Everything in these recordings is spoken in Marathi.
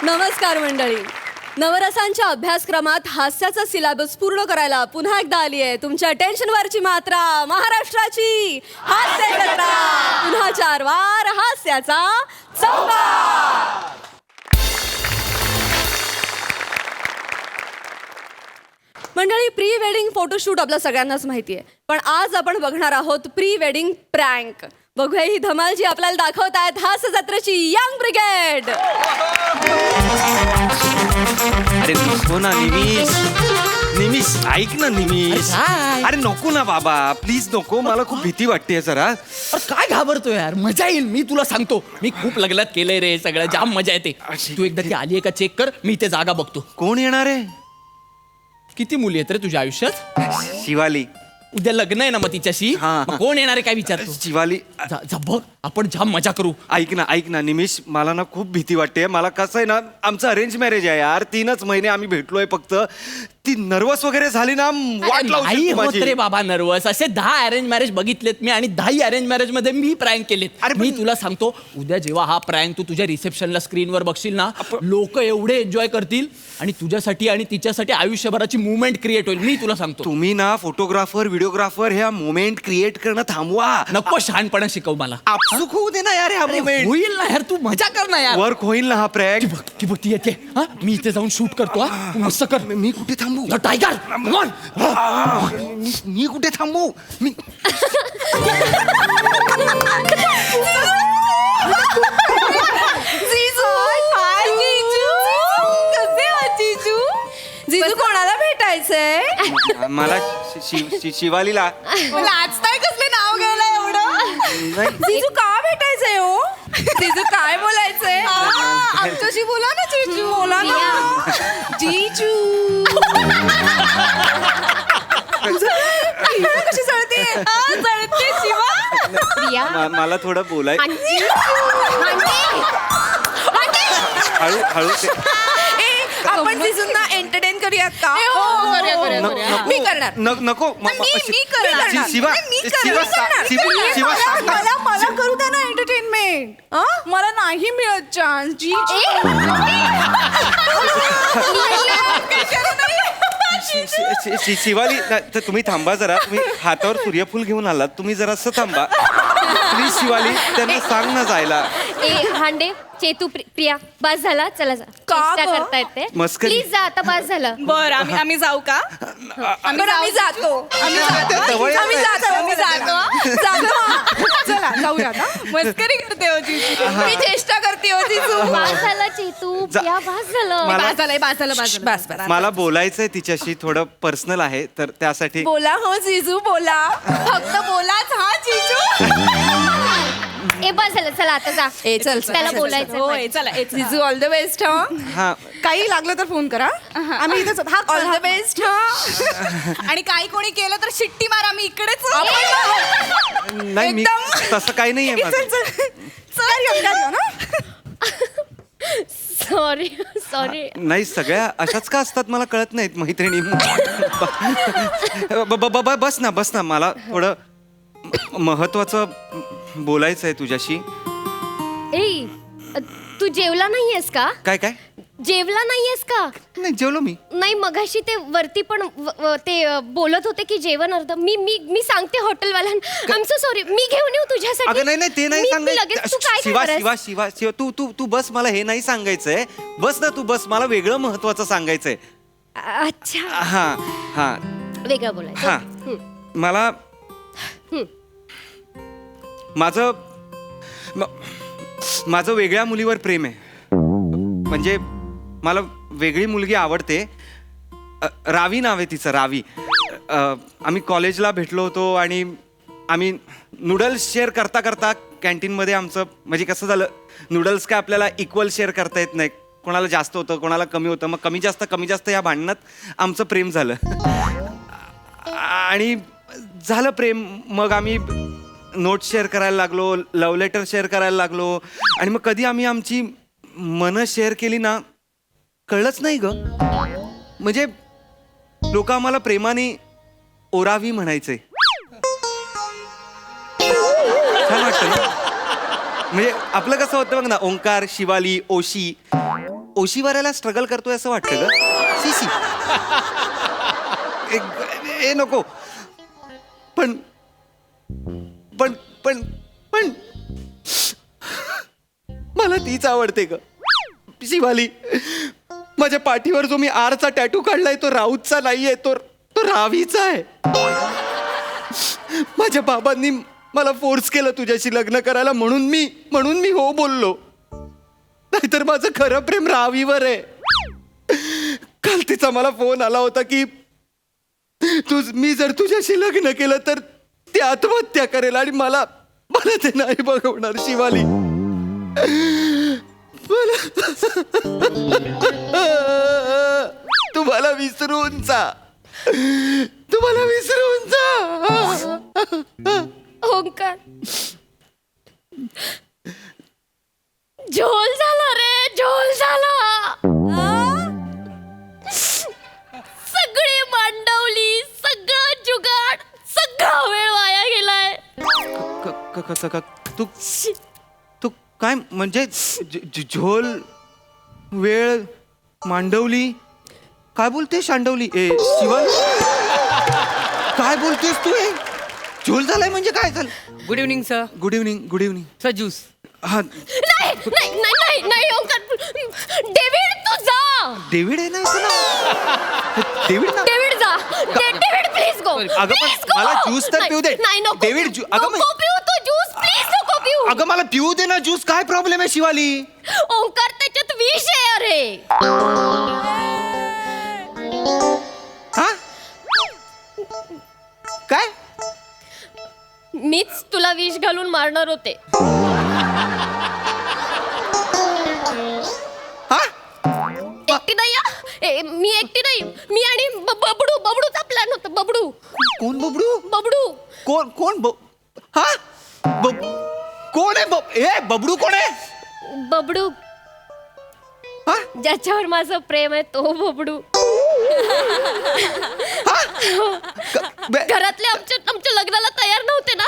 नमस्कार मंडळी. नवरसांच्या अभ्यासक्रमात हास्याचा सिलेबस पूर्ण करायला पुन्हा एकदा आली आहे तुमच्या टेन्शनवरची मात्रा, महाराष्ट्राची हास्य जत्रा. पुन्हा 4 वार हास्याचा चौका. मंडळी, प्री वेडिंग फोटोशूट आपल्या सगळ्यांनाच माहिती आहे, पण आज आपण बघणार आहोत प्री वेडिंग प्रँक. बघूया ही धमाल जी आपल्याला दाखवत आहेत हास्य जत्रेची यंग ब्रिगेड. अरे नको ना निमिष, निमिष ऐक ना निमिष. अरे नको ना बाबा, प्लीज नको, मला खूप भीती वाटते जरा. अरे काय घाबरतो यार, मजा येईल. मी तुला सांगतो, मी खूप लग्नात केलंय रे सगळं, जाम मजा येते. तू एकदा ती आली आहे का चेक कर, मी ते जागा बघतो. कोण येणार आहे? किती मुली आहेत रे तुझ्या आयुष्यात? शिवाली. उद्या लग्न आहे ना मग तिच्याशी. हा. मग कोण येणार आहे काय विचारतो? शिवाली. जा बघ, आपण जाम मजा करू. ऐक ना निमिष, मला ना खूप भीती वाटते. मला कसं आहे ना, आमचं अरेंज मॅरेज आहे यार, 3च महिने आम्ही भेटलोय फक्त. ती नर्वस वगैरे झाली ना, वाट लावू नाही शकते होत माझी. रे बाबा नर्वस. असे 10 अरेंज मॅरेज बघितलेत मी, आणि 10 अरेंज मॅरेज मध्ये मी प्रँक केलेत. अरे मी पण- तुला सांगतो, उद्या जेव्हा हा प्रँक तू तुझ्या रिसेप्शनला स्क्रीनवर बघशील ना, लोक एवढे एन्जॉय करतील, आणि तुझ्यासाठी आणि तिच्यासाठी आयुष्यभराची मुवमेंट क्रिएट होईल. मी तुला सांगतो. तुम्ही ना फोटोग्राफर व्हिडिओग्राफर ह्या मोमेंट क्रिएट करणं थांबवा. नको शहाणपणा शिकव मला. आपसुक होऊ दे ना यार ह्या मोमेंट. होईल ना यार, तू मजा कर ना यार. वर्क होईल ना हा प्रँक. ती बघ ती येते. हा, मी इथे जाऊन शूट करतो. हा, तू मस्त कर. मी कुठे थांबू? टायगर मी कुठे थांबू? मी जीजू कोणाला भेटायचंय? मला शिवालीला. लाजताय कसले नाव घ्यायला एवढं? जीजू का भेटायचंय हो? जीजू काय बोलायचंय? आमच्याशी बोला ना जीजू. बोला ना जीजू. कशी जळते? जळते शिवा. मला थोडं बोलाय. हळू हळू आपण जीजूंना एंटरटेन करूयात का? मी करणार. नको मी करणार. शिवा मला करू द्या ना एंटरटेनमेंट. मला नाही मिळत चान्स. जी शिवाली, तर तुम्ही थांबा जरा. तुम्ही हातावर सूर्यफूल घेऊन आलात, तुम्ही जरा असं थांबा प्लीज. शिवाली, त्यांना सांग ना जायला. हांडे, चेतू, प्रिया, बस झाला. चला जा. का चेष्टा गं? करतायत ते. मस्करी. प्लीज जा आता, बस झालं. बर, आम्ही जाऊ का? आम्ही जातो. चला जाऊया ना. मस्करी करते हो जीजू. मी चेष्टा करते हो जीजू. बस झालं चेतू, प्रिया, बस झालं. बस. मला बोलायचंय तिच्याशी, थोडं पर्सनल आहे, तर त्यासाठी. बोला हो जीजू, बोला. फक्त बोलाच हा जीजू. ए बस झालं, चला आता जा. चल त्याला बोलायचं होय, चला जीजू, ऑल द बेस्ट. हा, काही लागलं तर फोन करा. आम्ही इथेच. हा, ऑल द बेस्ट. आणि काही कोणी केलं तर शिट्टी मार, आम्ही इकडेच. नाही मी तसं काही नाहीये माझं. सॉरी. नाही, सगळ्या अशाच का असतात मला कळत नाहीत मैत्रिणी. बस ना, मला थोडं महत्वाचं बोलायचं आहे तुझ्याशी. ए, तू जेवला नाहीयेस का? काय? जेवला नाहीयेस का? नाही, जेवलो मी. नाही, मगाशी ते वरती पण ते बोलत होते की जेवण अर्ध. मी सांगते हॉटेलवाल्यांना. I am so sorry. मी घेऊन येऊ तुझ्यासाठी? अगं नाही, ते नाही लगेच. तू काय सांगायचं. शिवा, तू बस. मला हे नाही सांगायचंय. बस ना, तू बस. मला वेगळं महत्वाचं सांगायचंय. अच्छा, हा वेगळं बोलायचं. हा. मला माझं वेगळ्या मुलीवर प्रेम आहे. म्हणजे मला वेगळी मुलगी आवडते. रावी नाव आहे तिचं, रावी. आम्ही कॉलेजला भेटलो होतो, आणि आम्ही नूडल्स शेअर करता कॅन्टीनमध्ये आमचं, म्हणजे कसं झालं, नूडल्स काय आपल्याला इक्वल शेअर करता येत नाही. कोणाला जास्त होतं, कोणाला कमी होतं. मग कमी जास्त या भांडणात आमचं प्रेम झालं. आणि झालं प्रेम. मग आम्ही नोट शेअर करायला लागलो, लव्ह लेटर शेअर करायला लागलो, आणि मग कधी आम्ही आमची मनं शेअर केली ना, कळलंच नाही ग. म्हणजे लोक आम्हाला प्रेमाने ओरावी म्हणायचे. छान वाटतं ना. म्हणजे आपलं कसं होतं बघ ना, ओंकार, शिवाली, ओशी, ओशीवाऱ्याला स्ट्रगल करतोय असं वाटतं ग सी ए नको पण पण पण पण मला तीच आवडते ग शिवाली. माझ्या पाठीवर जो मी आरचा टॅटू काढलाय तो राऊतचा नाहीये, तो रावीचा आहे. माझ्या बाबांनी मला फोर्स केलं तुझ्याशी लग्न करायला म्हणून मी हो बोललो. नाहीतर माझं खरं प्रेम रावीवर आहे. काल तिचा मला फोन आला होता की मी जर तुझ्याशी लग्न केलं तर ती आत्महत्या करेल आणि मला ते नाही बघवणार शिवाली. तुम्हाला विसरून जा. ओंकार झोल झाला रे, झोल झाला. सगळी मांडवली, सगळं जुगाड, सगळा वेळ वाया गेलाय. तू काय म्हणजे झोल वेळ मांडवली काय बोलते शांडवली ए शिवन काय बोलतेस तू? झोल झालाय म्हणजे काय झालं? Good evening sir. Good evening sir juice. हा नाही नाही नाही नाही ओंकार, डेव्हिड तू जा. डेव्हिड आहे ना असं ना डेव्हिड ना डेव्हिड जा. David please go. अगं पण मला ज्यूस तर पिऊ दे. नाही नको. डेव्हिड अगं नको पिऊ तू ज्यूस, प्लीज नको पिऊ. अगं मला पिऊ दे ना ज्यूस. काय प्रॉब्लेम आहे शिवाली? ओंकार त्याच्यात विष आहे अरे. हा काय? मीच तुला विष घालून मारणार होते. हा एकटी नाही मी एकटी नाही. मी आणि बबडूचा प्लॅन होता. बबडू. कोण बबडू? बबडू. कोण हा कोण आहे बबडू कोण आहे? बबडू हा ज्याच्यावर माझं प्रेम आहे तो बबडू. घरातले आमच्या लग्नाला तयार नव्हते ना,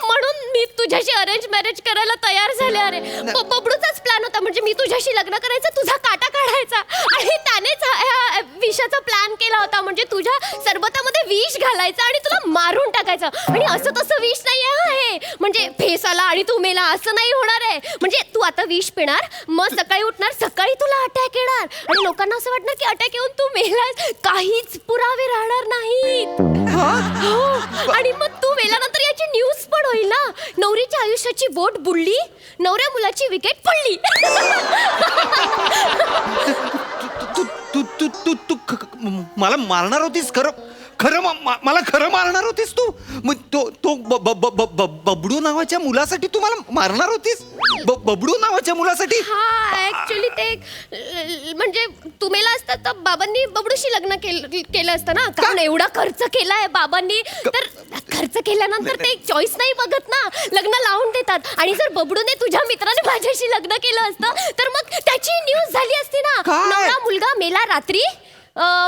म्हणून मी तुझ्याशी अरेंज मॅरेज करायला तयार झाले. अरे बबडूचाच प्लॅन होता. म्हणजे मी तुझ्याशी लग्न करायचं, तुझा काटा काढायचा आणि त्यानेच ह्या विषाचा प्लॅन केला होता. म्हणजे तुझ्या सरबतामध्ये विष घालायचं आणि तुला मारून टाकायचं. आणि असं तसं विष नाही आहे, म्हणजे फेस आला आणि तू मेला असं नाही होणार आहे. म्हणजे तू आता विष पिणार, मग सकाळी उठणार, सकाळी तुला अटॅक येणार आणि लोकांना असं वाटणार की अटॅक येऊन तू मेलास. काहीच पुरावे राहणार नाहीत. हो. आणि मग तू मेल्यानंतर याची न्यूज पण होईल ना. नवरीच्या आयुष्याची बोट बुडली, नवऱ्या मुलाची विकेट पडली. तू मला मारणार होतीस खरं मला खरं मारणार होतीस तू? मग तो बबडू नावाच्या मुलासाठी तू मला मारणार होतीस? बबडू नावाच्या मुलासाठी? हा ऍक्च्युली ते म्हणजे तू मेला असता तर बाबांनी बबडूशी लग्न केलं असतं ना. कारण एवढा खर्च केलाय बाबांनी, तर खर्च केल्यानंतर ते चॉईस नाही बघत ना, लग्न लावून देतात. आणि जर बबडूने तुझ्या मित्राने माझ्याशी लग्न केलं असतं तर मग त्याची न्यूज झाली असती ना. नवरा मुलगा मेला रात्री,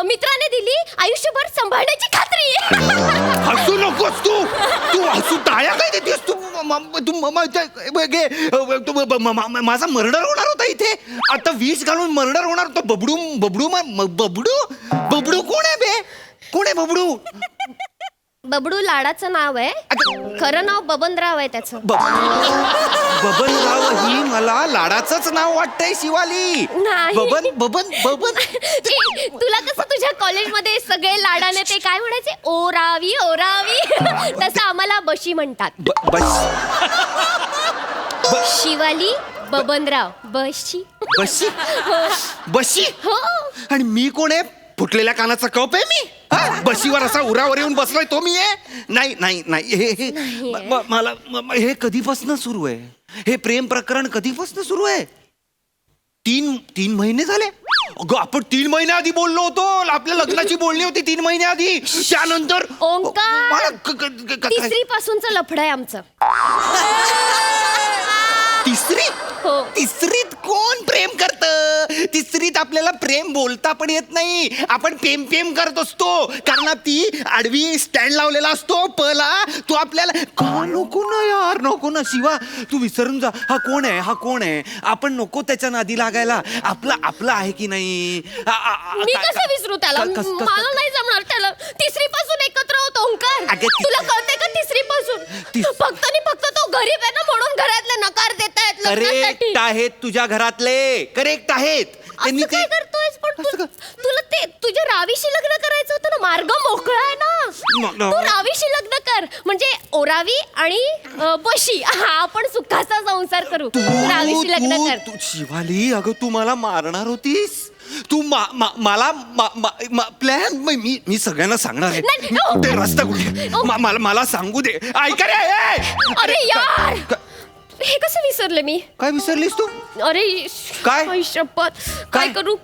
मित्राने दिली आयुष्यभर सांभाळण्याची खात्री. हसू नकोस तू हसू टाळ्या काय देतेस तू? माझा मर्डर होणार होता इथे. आता विष घालून मर्डर होणार होता. बबडू कोण आहे बे? कोण आहे बबडू? बबडू लाडाचं नाव आहे, खरं नाव बबनराव आहे त्याचं. बबनराव ही मला लाडाचंच नाव वाटतंय शिवाली. नाही. बबन तुला कसं तुझ्या कॉलेजमध्ये सगळे लाडाने ते काय म्हणायचे, ओरावी ओरावी, तसं आम्हाला बशी म्हणतात. शिवाली बबनराव बशी. बशी हो. आणि मी कोण आहे? फुटलेल्या कानाचा कप आहे मी? बशीवर असा उरावर येऊन बसलाय तो मी आहे? नाही मला हे कधीपासून सुरू आहे? हे प्रेम प्रकरण कधीपासून सुरू आहे? तीन महिने झाले. अगं आपण 3 महिने आधी बोललो होतो. आपल्या लग्नाची बोलणी होती 3 महिने आधी. त्यानंतर ओंकार तिसरी पासूनच लफड आहे आमचं. तिसरी? हो. तिसरीत कोण प्रेम करतं? तिसरीत आपल्याला प्रेम बोलता पण येत नाही. आपण प्रेम प्रेम करत असतो कारण ती आडवी स्टँड लावलेला असतो पला. तू आपल्याला नको ना यार, नको ना शिवा, तू विसरून जा. हा कोण आहे, हा कोण आहे? आपण नको त्याच्या नादी लागायला. आपलं आहे की नाही? मी कसं विसरू त्याला? मला नाही जमणार त्याला. तिसरी पासून एकत्र होतो ओंकार. अगं, तुला कळते का तिसरी पासून? फक्त आणि फक्त तो गरीब आहे ना म्हणून घरातले नकार देत आहेत लग्नासाठी. करेक्ट आहेत तुझ्या घरातले, करेक्ट आहेत. त्यांनी असं काय करतोयस? पण तुला ते तुझ्या रावीशी लग्न करायचं होतं ना. मार्ग मोकळा आहे ना. तू रावीशी लग्न कर. म्हणजे ओरावी आणि बशी आपण सुखाचा संसार करू. रावीशी लग्न कर. तू शिवाली, अगं तू मला मारणार होतीस. तू मला प्लॅन मी सगळ्यांना सांगणार आहे. नाही, ओ. ते रस्ता कुठे मला सांगू दे. ऐका रे. अरे यार, हे कसं विसरले मी? काय विसरलीस तू? अरे काय? आई शपथ, काय करू?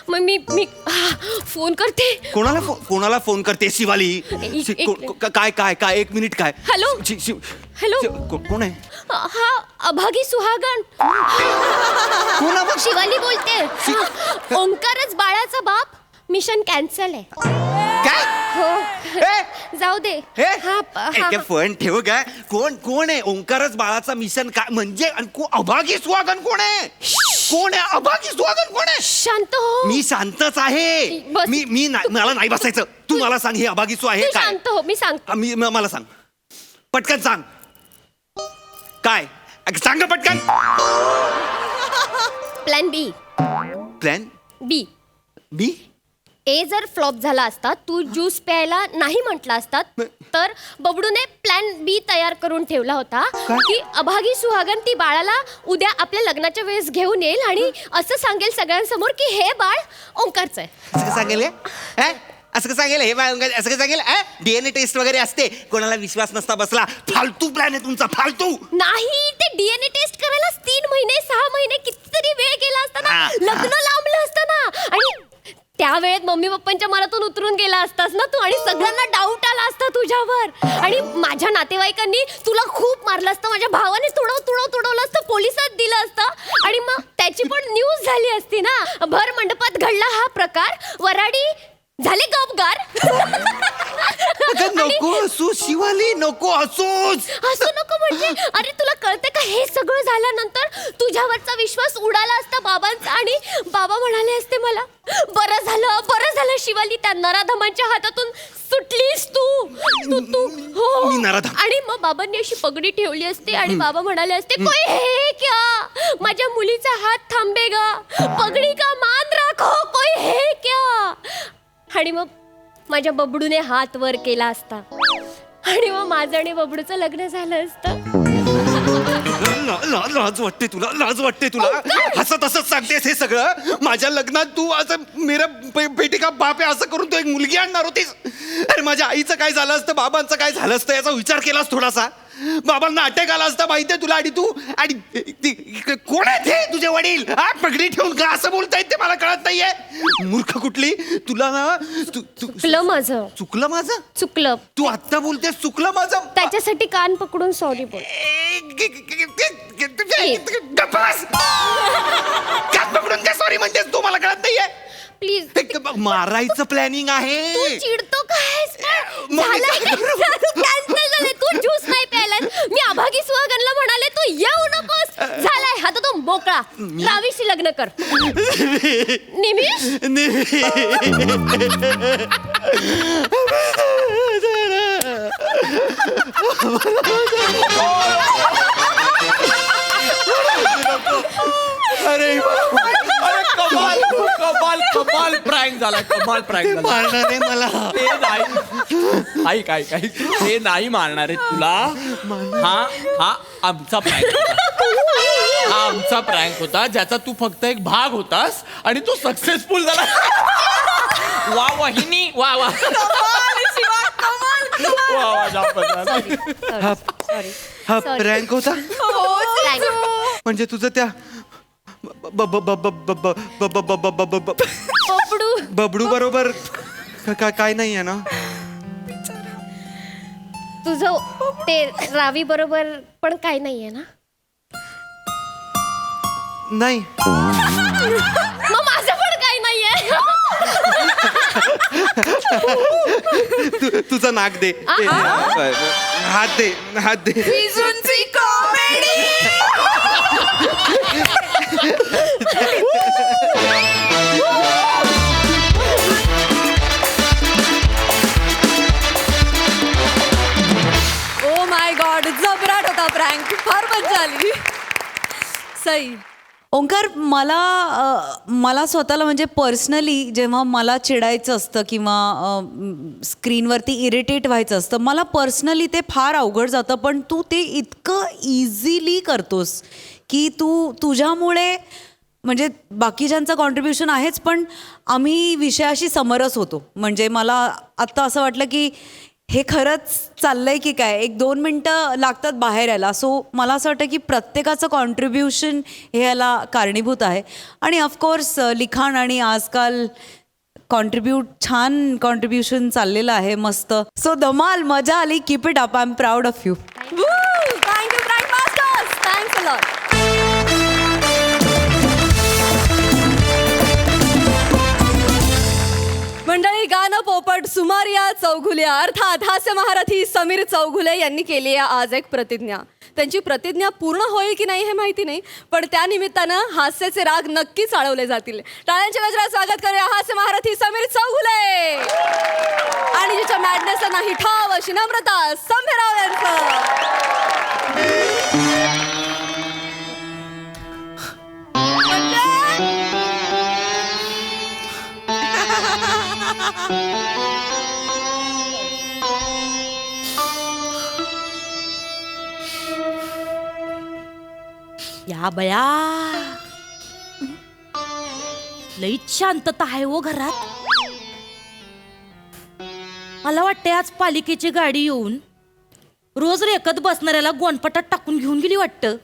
मग मी फोन करते. कोणाला फोन करते शिवाली? काय 1 मिनिट काय? हॅलो? हॅलो? कोण आहे? हा अभागी सुहागण. कोण? शिवाली बोलते. ओंकारच बाळाचा बाप. मिशन कॅन्सल आहे. काय? हो, जाऊ दे. फोन ठेव. काय कोण आहे? ओंकारच बाळाचा मिशन काय म्हणजे? अभागी सुहागण कोण आहे? कोण आहे अभागी सुहागण? कोण आहे? शांत हो. मी शांतच आहे. बस. मला नाही बसायचं. तू मला सांग, हे अभागीसू आहे तू काय? शांत हो, मी सांगते. मला सांग, पटकन सांग. काय सांग पटकन. प्लॅन बी. प्लॅन बी. बी? ए जर फ्लॉप झाला असता, तू ज्यूस प्यायला नाही म्हटला असतात, तर बबडूने प्लॅन बी तयार करून ठेवला होता की अभागी सुहागण ती बाळाला उद्या आपल्या लग्नाच्या वेळेस घेऊन येईल आणि असं सांगेल सगळ्यांसमोर की हे बाळ ओंकारचं आहे. असं सांगेल? असं कसं सांगेल हे बाळ? असं कसं सांगेल? DNA टेस्ट वगैरे असते, कोणाला विश्वास नसता बसला. फालतू प्लॅन आहे तुमचा, फालतू. नाही, ते डीएनए टेस्ट करायला 3 महिने 6 महिने कितीतरी वेळ गेला असता ना. लग्न लांबलं असतं ना. आणि त्यावेळेत मम्मी पप्पांच्या मनातून उतरून गेला असतास ना तू. आणि सगळ्यांना डाऊट आला असता तुझ्यावर. आणि माझ्या नातेवाईकांनी तुला खूप मारलं असतं. माझ्या भावाने तुडवलं असतं, पोलिसात दिलं असतं. आणि मग त्याची पण न्यूज झाली असती ना. भर मंडपात घडला हा प्रकार. वराडी झाले गपगार. नको हसू शिवाली, नको हसूच. हसू नको म्हणजे? अरे तुला कळते का, हे सगळं झाल्यानंतर तुझ्यावरचा विश्वास उडाला असता बाबांचा. आणि बाबा म्हणाले असते मला, बरं झालं शिवाली, त्या नराधमांच्या हातातून सुटलीस तू. हो. मी नराधम? आणि मग बाबांनी अशी पगडी ठेवली असते आणि बाबा म्हणाले असते, कोई हे क्या, माझ्या मुलीचा हात थांबेगा, पगडी का मान राखो, कोई हे क्या. आणि मग माझ्या बबडूने हात वर केला असता आणि मग माझं आणि बबडूचं लग्न झालं असतं. लाज वाटते तुला? लाज वाटते तुला? हसत हसत सांगतेस हे सगळं? माझ्या लग्नात तू असं मेरा बेटी का बाप आहे असं करून तू एक मुलगी आणणार होतीस? अरे माझ्या आईचं काय झालं असतं, बाबांचं काय झालं असतं याचा विचार केलास थोडासा? बाबांना अटॅक आला असता माहितीये तुला. आणि तू कोण आहे ते तुझे वडील? पगडी ठेवून का असं बोलतायत ते मला कळत नाहीये. मूर्ख कुठली. तुला ना चुकलं माझं. चुकलं माझं? चुकलं. तू आत्ता बोलतेस चुकलं माझं? त्याच्यासाठी कान पकडून सॉरी बोल. कान पकडून काय सॉरी म्हणतेस तू? मला कळत नाहीये. प्लीज. मारायचं प्लॅनिंग आहे. तू चिडतो काय? कॅन्सल झालंय. तू ज्यूस नाही प्यायला. मी अभागी सुहागणला म्हणाले तू येऊ नकोस. झालाय आता तो मोकळा. रावीशी लग्न कर. निमिष. अरे कमाल प्रँक झाला. कमाल प्रँक झाला. मारणार आहे मला. ते नाही. काय ते नाही मारणार आहे तुला. हा आमचा प्रँक होता. हा आमचा प्रँक होता ज्याचा तू फक्त एक भाग होतास आणि तो सक्सेसफुल झाला. वा वाहिनी वा वा हा प्रँक होता. म्हणजे तुझं त्या बबडू बरोबर काय नाही आहे ना? तुझं ते रावी बरोबर पण काय नाहीये ना? नाही. मग माझं पण काही नाहीये. तुझं नाक दे. हात दे, हात दे. ओ माय गॉड, जबराट होता प्रँक, फार मजा आली. सई. ओंकार, मला स्वतःला म्हणजे पर्सनली जेव्हा मला चिडायचं असतं किंवा स्क्रीनवरती इरिटेट व्हायचं असतं, मला पर्सनली ते फार अवघड जातं. पण तू ते इतकं इझिली करतोस की तुझ्यामुळे म्हणजे बाकीच्यांचं कॉन्ट्रीब्युशन आहेच, पण आम्ही विषयाशी समरस होतो. म्हणजे मला आत्ता असं वाटलं की हे खरंच चाललंय की काय, 1-2 मिनटं लागतात बाहेर यायला. सो मला असं वाटतं की प्रत्येकाचं कॉन्ट्रीब्युशन हे याला कारणीभूत आहे. आणि ऑफकोर्स लिखाण आणि आजकाल छान कॉन्ट्रीब्युशन चाललेलं आहे, मस्त. सो धमाल, मजा आली. Keep it up. I am proud of you. Thank you prank masters, thanks a lot. मंडळी, गाणं पोपट सुमारिया चौघुल्या अर्थात हास्य महारथी समीर चौघुले यांनी केली आहे आज एक प्रतिज्ञा. त्यांची प्रतिज्ञा पूर्ण होईल की नाही हे माहिती नाही, पण त्या निमित्तानं हास्याचे राग नक्कीच आळवले जातील. टाळ्यांच्या गजरात स्वागत करूया हास्य महारथी समीर चौघुले आणि जिच्या मॅडनेसला नाही ठाव अशी नम्रता संभेराव यांचं. या बया, लई शांतता आहे हो घरात. मला वाटते आज पालिकेची गाडी येऊन रोज रेखत बसणाऱ्याला गोणपटात टाकून घेऊन गेली वाटतं.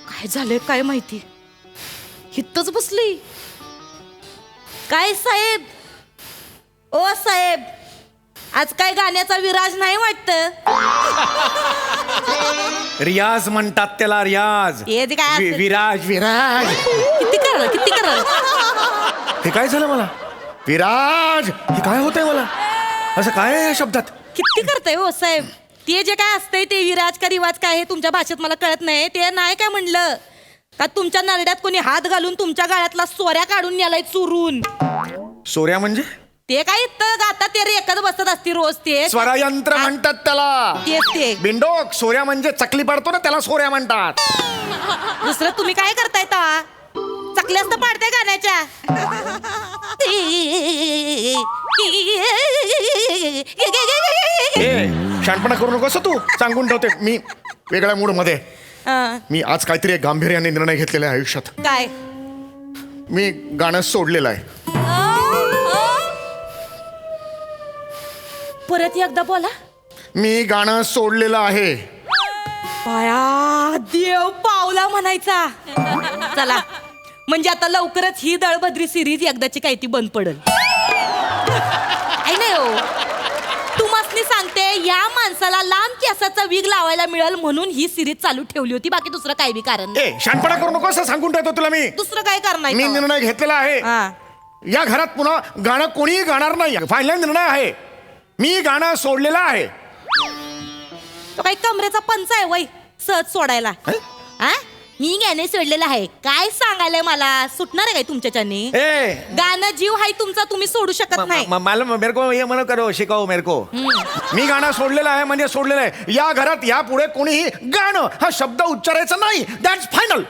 काय झालंय काय माहिती, हितच बसली. काय साहेब, ओ साहेब, आज काय गाण्याचा विराज नाही वाटतं. रियाज म्हणतात त्याला, रियाज. हे जे काय असेल. विराज, विराज. किती कराल. हे काय झालं मला? विराज, हे काय होतंय मला? असं काय आहे या शब्दात? किती करताय हो साहेब? ते जे काय असतंय ते विराज का रिवाज काय हे तुमच्या भाषेत मला कळत नाही. ते नाही काय म्हणलं का तुमच्या नरड्यात कोणी हात घालून तुमच्या गाळ्यातला सोऱ्या काढून नेलाय चुरून. सोऱ्या म्हणजे? ते काय आता ते रेखत बसत असते रोज. ते स्वरयंत्र म्हणतात त्याला. तेच ते बिंडोक. सोऱ्या म्हणजे चकली पाडतो ना, त्याला सोऱ्या म्हणतात. दुसरं तुम्ही काय करताय ता? चकल्याच तर पाडताय गाण्याच्या. शांतपणा करू नकोस तू, सांगून ठेवते मी वेगळ्या मूड मध्ये. मी आज काहीतरी एक गांभीर्याने निर्णय घेतलेला आहे आयुष्यात. काय? मी गाणं सोडलेलं आहे. परत एकदा बोला. मी गाणं सोडलेलं आहे. पाया देव पावला म्हणायचा. चला, म्हणजे आता लवकरच ही दळभद्री सिरीज एकदाची काही ती बंद पडल. नाही हो, तुम्हासनी सांगते, या माणसाला लांब केसाचा विग लावायला मिळेल म्हणून ही सिरीज चालू ठेवली होती. बाकी दुसरं काही बी कारण नाही. शांतपणा करू नको असं सांगून ठेवतो तुला मी. दुसरं काय करणार? मी निर्णय घेतलेला आहे. या घरात पुन्हा गाणं कोणीही गाणार नाही. फायनल निर्णय आहे. मी गाणं सोडलेलं आहे. तो काही कमरेचा पंच आहे वय सहज सोडायला? मी गाणे सोडलेलं आहे काय सांगायलंय मला? सुटणार आहे काय तुमच्याच्याने? गाणं जीव आहे तुमचा, तुम्ही सोडू शकत नाही. मला मेरे को ये मनो करो, शिकाओ मेरे को. मी गाणं सोडलेलं आहे म्हणजे सोडलेलं आहे. या घरात यापुढे कोणीही गाणं हा शब्द उच्चारायचा नाही. That's final.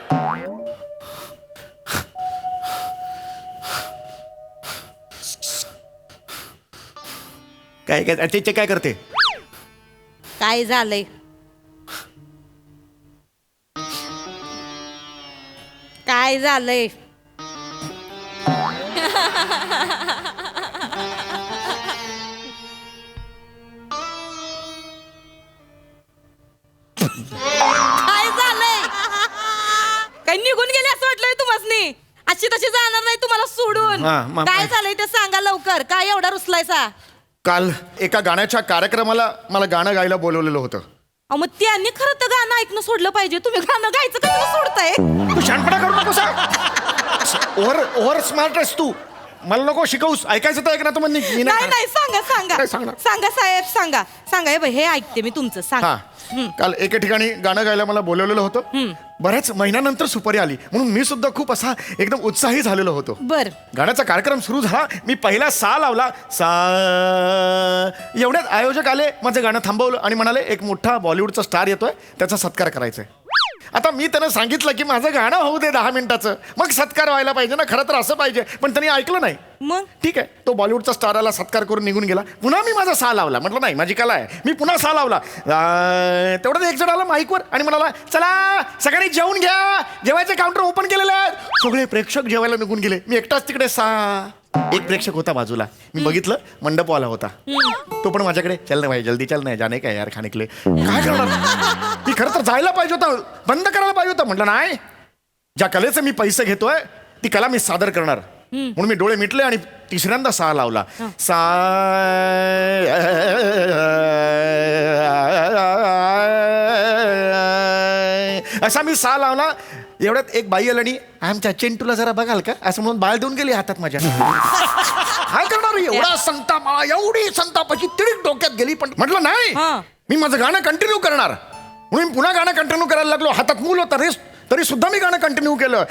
काय काय ते काय करते? काय झालंय? काय झालंय? काय झालंय? काय निघून गेले असं वाटलंय तुम्हासनी? अशी तशी जाणार नाही तुम्हाला सोडून. काय झालंय ते सांगा लवकर. काय एवढा रुसलायसा? काल एका गाण्याच्या कार्यक्रमाला मला गाणं गायला बोलवलेलं होतं. अहो, मग त्यांनी खरं तर गाणं ऐकणं सोडलं पाहिजे. तुम्ही गाणं गायचं कसं सोडताय? तू शानपणा करू नको. ओव्हर स्मार्ट आहेस तू. मला नको शिकवूस. ऐकायचं तर ऐक ना. तुम्ही मी नाही नाही सांगा सांगा काय सांगणार? सांगा साहेब सांगा सांगा. हे ऐकते मी तुमचं. सांगा. हा काल एके ठिकाणी गाणं गायला मला बोलवलेलं होतं. बऱ्याच महिन्यानंतर सुपारी आली म्हणून मी सुद्धा खूप असा एकदम उत्साही झालेलो होतो. बर. गाण्याचा कार्यक्रम सुरू झाला. मी पहिला सा लावला. सा एवढ्यात आयोजक आले. माझं गाणं थांबवलं आणि म्हणाले एक मोठा बॉलिवूडचा स्टार येतोय, त्याचा सत्कार करायचा आहे. आता मी त्यांना सांगितलं की माझं गाणं होऊ दे 10 मिनिटाचं, मग सत्कार व्हायला पाहिजे ना. खरं तर असं पाहिजे, पण त्यांनी ऐकलं नाही. मग ठीक आहे, तो बॉलिवूडचा स्टाराला सत्कार करून निघून गेला. पुन्हा मी माझा सा लावला. म्हटलं नाही, माझी कला आहे. मी पुन्हा सा लावला. तेवढं एक जण आला माईकवर आणि म्हणाला चला सगळ्यांनी जेवून घ्या, जेवायचे काउंटर ओपन केलेले आहेत. सगळे प्रेक्षक जेवायला निघून गेले. मी एकटाच तिकडे सा. एक प्रेक्षक होता बाजूला. मी बघितलं मंडपवाला होता. तो पण माझ्याकडे चल ना भाई जल्दी चल ना जाने काय यार खाने के लिए. काय करणार? मी खरं तर जायला पाहिजे होतं, बंद करायला पाहिजे होतं. म्हटलं नाही, ज्या कलेचे मी पैसे घेतोय ती कला मी सादर करणार. म्हणून मी डोळे मिटले आणि तिसऱ्यांदा सा लावला. सा असा मी सा लावला. एवढ्यात एक बाई आली आणि आमच्या चिंटूला जरा बघाल का असं म्हणून बाळ देऊन गेली हातात माझ्या. काय करणार? एवढा संताप, मला एवढी संतापाची तिडीक डोक्यात गेली. पण म्हटलं नाही, मी माझं गाणं कंटिन्यू करणार. म्हणून मी पुन्हा गाणं कंटिन्यू करायला लागलो. हातात मूल होतं तरी सुद्धा मी गाणं कंटिन्यू केलं.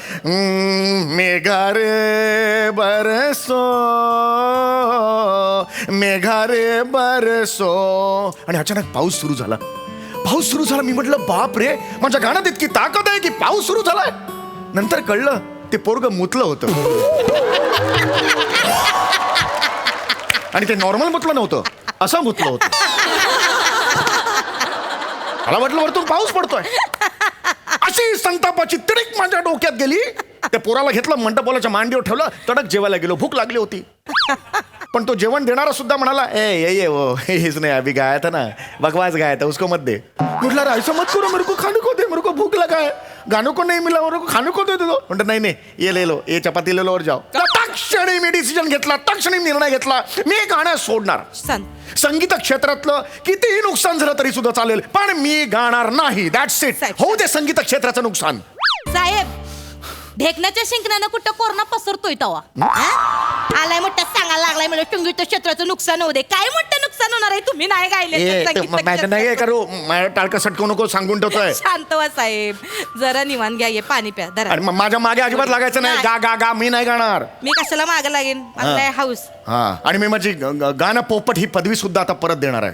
मेघारे बरसो मेघारे बरसो. आणि अचानक पाऊस सुरू झाला. मी म्हटलं बाप रे, माझ्या गाण्यात इतकी ताकद आहे की पाऊस सुरू झालाय. नंतर कळलं ते पोरग मुतलं होतं. आणि ते नॉर्मल मुतलं नव्हतं, असं मुतलं होतं. मला वाटलं वरतून पाऊस पडतोय. अशी संतापाची तिडीक माझ्या डोक्यात गेली. त्या पोराला घेतलं, मंडपवाल्याच्या मांडीवर ठेवलं, तडक जेवायला गेलो. भूक लागली होती. पण तो जेवण देणारा सुद्धा म्हणाला ये वो हेच नाही अभी गाया था ना, बकवास गाया था, उसको मत दे. म्हटलं अरे ऐसा मत करो, मेरे को खाने को दे, मेरे को भूख लगा है, गानों को नहीं मिला, मेरे को खाने को दे दो. म्हणतो नाही ये ले लो, ये चपाती ले लो और जाओ. तक्षणी मी डिसिजन घेतला, तक्षणी निर्णय घेतला, मी गाणं सोडणार. संगीत क्षेत्रातलं कितीही नुकसान झालं तरी सुद्धा चालेल, पण मी गाणार नाही. That's it. होऊ दे संगीत क्षेत्राचं नुकसान. साहेब, ढेकण्याच्या शिंकण्यानं कुठं कोरोना पसरतोय तवा आलाय मोठ्या सांगायला लागलाय मला संगीत क्षेत्राचं नुकसान होऊ दे. काय मोठं नुकसान होणार आहे? तुम्ही नाही गायले. नाही करू, माझ्या टाळकं सटकू नको, सांगून ठेवतोय. शांत व्हा साहेब, जरा निवांत घ्या, ये पाणी प्या जरा. आणि माझ्या मागे अजिबात लागायचं नाही. गा गा गा मी नाही गाणार. मी कशाला मागे लागेन? मला हाऊस. हा, आणि मी माझी गाणं पोपट ही पदवी सुद्धा आता परत देणार आहे.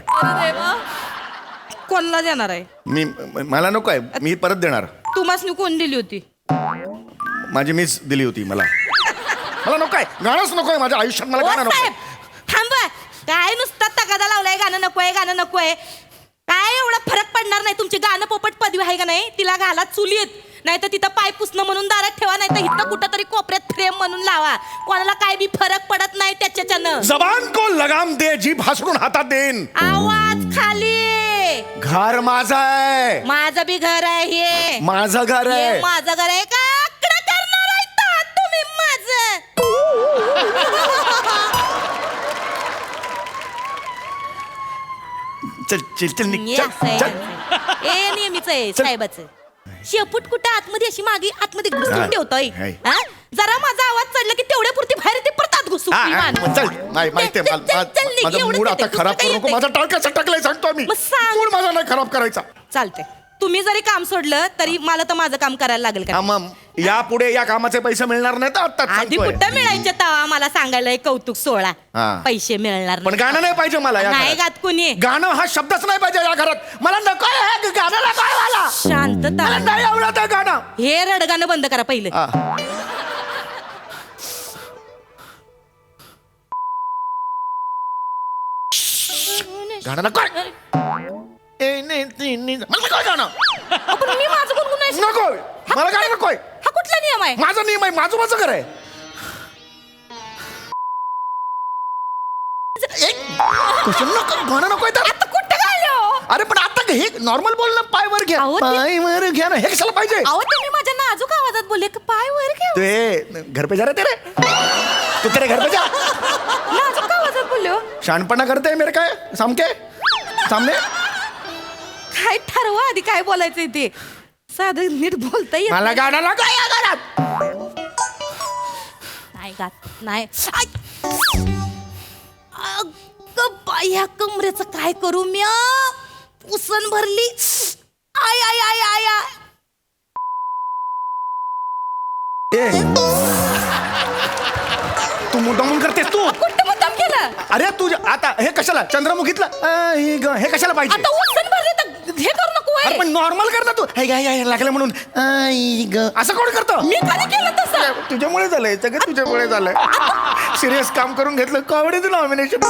कोणाला देणार आहे? मला नको आहे, मी परत देणार. तुम्हाला कोण दिली होती? माझी मिस दिली होती मला. मला नको आहे, गाणंच नको आहे माझ्या आयुष्यात. मला गाणं नको. थांबा, काय नुसता तगादा लावलाय गाणं नकोय गाणं नकोय. काय एवढा फरक पडणार नाही. तुमची गाणं पोपट पदवी आहे का नाही, तिला घाला चुलीत, नाही तर तिथं पाय पुसणं म्हणून दारात ठेवा, नाही तर इथं कुठं तरी कोपऱ्यात फ्रेम म्हणून लावा. कोणाला काय बी फरक पडत नाही त्याच्यानं. जबान को लगाम दे, जीभ हासडून हातात देईन. आवाज खाली. घर माझं आहे. माझं बी घर आहे हे. माझं घर आहे. हे माझं घर आहे का? आकडा करणार आहे का तुम्ही माझं? चल चल चल निघ, चल, चल. ए नेहमीच आहे साहेबाचं. शेपूट कुठं आतमध्ये अशी मागे आतमध्ये घुसून ठेवतोय. जरा माझा आवाज चढला की तेवढ्या पुरती बाहेर ते परतात घुसून. चल, नाही माहितीये माझा मूड आता खराब करू नको. माझा टाळका सटकलाय सांगतो मी. मूड माझा नाही खराब करायचा. चालतंय, तुम्ही जरी काम सोडलं तरी मला तर माझं काम करायला लागेल का? मग यापुढे या कामाचे पैसे मिळणार नाही तर आता आधी कुठं मिळायचे तवा मला सांगायला कौतुक सोळा. पैसे मिळणार पण गाणं नाही पाहिजे मला या नाही घरात. गात कुणी. गाणं हा शब्दच नाही पाहिजे या घरात. मला नको आहे गाणं, नको आहे मला. शांतता. मला नाही आवडत आहे गाणं. हे रडगाणं बंद करा पहिलं. गाणं नको आहे. मला नको आहे गाणं. पण मी माझं गुणगुणायचं नको, मला गाणं नको आहे. हा कुठला नियम आहे? माझा नियम आहे, माझं घर आहे. गाणं नको आहे तर आता कुठं गायलो? अरे पण आता हे नॉर्मल बोल ना, पाय वर घ्या, अहो, पाय वर घ्या ना, हे कशाला पाहिजे? अहो तुम्ही माझ्या नाजूक आवाजात बोलले की पाय वर घ्या. ते घर पे जा रे तेरे, तू तेरे घर पे जा. नाजूक आवाजात बोललो. शहाणपणा करते मेरे काय सामके सामने. काय ठरवा आधी काय बोलायचंय ते साधं नीट बोलता येत मला गाणं लागा या घरात. नाही गात नाही. अगं बाई, ह्या कमरेचं काय करू मी उसन भरली. आय आय आय आय आय. ए, तू मुद्दामून करतेस तू. कुठं मुद्दाम केलं अरे तू आता हे कशाला चंद्रमुखीतलं हे कशाला पाहिजे. आता उसन भरली तर हे करू नको अरे होय. पण नॉर्मल कर ना तू. हे काय लागलं म्हणून आई ग असं कोण करतं. मी कधी केलं तसं. तुझ्यामुळे झालंय सगळं तुझ्यामुळे झालंय. सिरियस काम करून घेतलं कॉमेडीचं नॉमिनेशन.